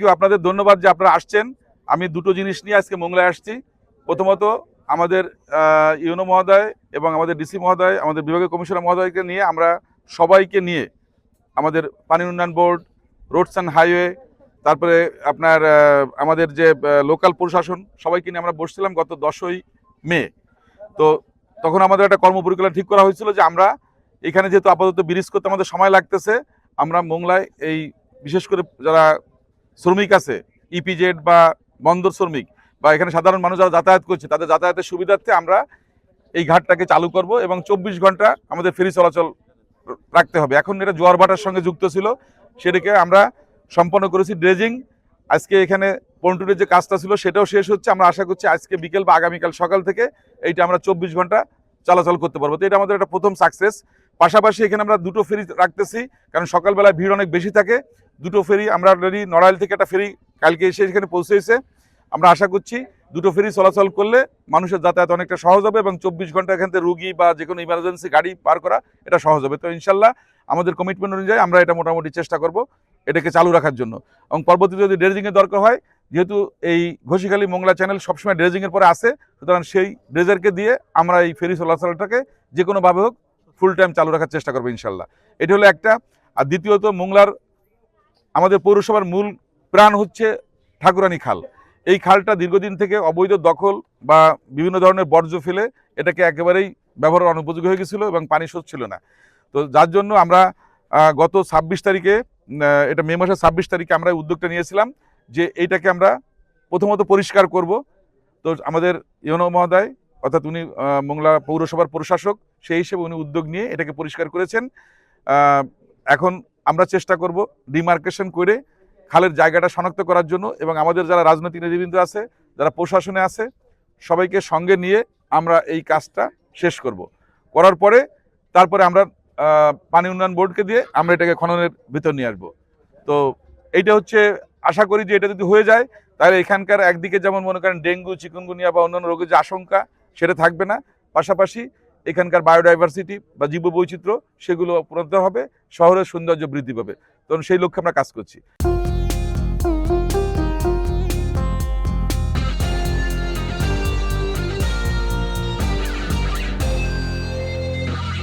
You, আপনাদের ধন্যবাদ যে আপনারা আসছেন। আমি দুটো জিনিস নিয়ে আজকে মোংলায় আসছি। প্রথমত আমাদের ইউনো মহোদয় এবং আমাদের ডিসি মহোদয়, আমাদের বিভাগীয় কমিশনার মহোদয়কে নিয়ে আমরা সবাইকে নিয়ে আমাদের পানি উন্নয়ন বোর্ড, রোডস অ্যান্ড হাইওয়ে, তারপরে আপনার আমাদের যে লোকাল প্রশাসন, সবাইকে নিয়ে আমরা বসছিলাম গত 10ই মে। তো তখন আমাদের একটা কর্মপরিকল্পনা ঠিক করা হয়েছিল যে আমরা এখানে যেহেতু আপাতত ব্রিজ করতে আমাদের সময় লাগতেছে, আমরা মোংলায় এই বিশেষ করে যারা শ্রমিক আছে, ইপিজেড বা বন্দর শ্রমিক বা এখানে সাধারণ মানুষ যারা যাতায়াত করছে, তাদের যাতায়াতের সুবিধার্থে আমরা এই ঘাটটাকে চালু করব এবং 24 ঘন্টা আমাদের ফেরি চলাচল রাখতে হবে। এখন এটা জোয়ার ভাটার সঙ্গে যুক্ত ছিল, সেটাকে আমরা সম্পন্ন করেছি ড্রেজিং। আজকে এখানে পন্টুনের যে কাজটা ছিল সেটাও শেষ হচ্ছে। আমরা আশা করছি আজকে বিকেল বা আগামীকাল সকাল থেকে এইটা আমরা 24 ঘন্টা চলাচল করতে পারবো। তো এটা আমাদের একটা প্রথম সাকসেস। পাশাপাশি এখানে আমরা দুটো ফেরি রাখতেছি, কারণ সকালবেলায় ভিড় অনেক বেশি থাকে। দুটো ফেরি আমরা অলরেডি নড়াইল থেকে একটা ফেরি কালকে এসে এখানে পৌঁছেছে। আমরা আশা করছি দুটো ফেরি চলাচল করলে মানুষের যাতায়াত অনেকটা সহজ হবে এবং 24 ঘন্টা এখান থেকে রুগী বা যে কোনো ইমার্জেন্সি গাড়ি পার করা এটা সহজ হবে। তো ইনশাল্লাহ আমাদের কমিটমেন্ট অনুযায়ী আমরা এটা মোটামুটি চেষ্টা করব এটাকে চালু রাখার জন্য। এবং পরবর্তীতে যদি ড্রেজিংয়ের দরকার হয়, যেহেতু এই ঘষিখালী মোংলা চ্যানেল সবসময় ড্রেজিংয়ের পরে আসে, সুতরাং সেই ড্রেজারকে দিয়ে আমরা এই ফেরি চলাচলটাকে যে কোনোভাবে হোক ফুল টাইম চালু রাখার চেষ্টা করবো ইনশাল্লাহ। এটা হলো একটা। আর দ্বিতীয়ত, মোংলার আমাদের পৌরসভার মূল প্রাণ হচ্ছে ঠাকুরানী খাল। এই খালটা দীর্ঘদিন থেকে অবৈধ দখল বা বিভিন্ন ধরনের বর্জ্য ফেলে এটাকে একেবারেই ব্যবহারের অনুপযোগী হয়ে গেছিলো এবং পানি স্রোত ছিল না। তো যার জন্য আমরা গত 26 তারিখে, এটা মে মাসের 26 তারিখে আমরা উদ্যোগটা নিয়েছিলাম যে এইটাকে আমরা প্রথমত পরিষ্কার করব। তো আমাদের ইউনো মহোদয়, অর্থাৎ উনি মোংলা পৌরসভার প্রশাসক, সেই হিসেবে উনি উদ্যোগ নিয়ে এটাকে পরিষ্কার করেছেন। এখন আমরা চেষ্টা করব ডিমার্কেশন করে খালের জায়গাটা শনাক্ত করার জন্য, এবং আমাদের যারা রাজনৈতিক নেতৃবৃন্দ আছে, যারা প্রশাসনে আছে, সবাইকে সঙ্গে নিয়ে আমরা এই কাজটা শেষ করব। করার পরে তারপরে আমরা পানি উন্নয়ন বোর্ডকে দিয়ে আমরা এটাকে খননের ভিতর নিয়ে আসবো। তো এইটা হচ্ছে, আশা করি যে এটা যদি হয়ে যায় তাহলে এখানকার একদিকে যেমন মনে করেন ডেঙ্গু, চিকুনগুনিয়া বা অন্যান্য রোগের যে আশঙ্কা সেটা থাকবে না, পাশাপাশি এখানকার বায়োডাইভার্সিটি বা জীববৈচিত্র্য সেগুলো পূরণ হবে, শহরের সৌন্দর্য বৃদ্ধি পাবে। তখন সেই লক্ষ্যে আমরা কাজ করছি।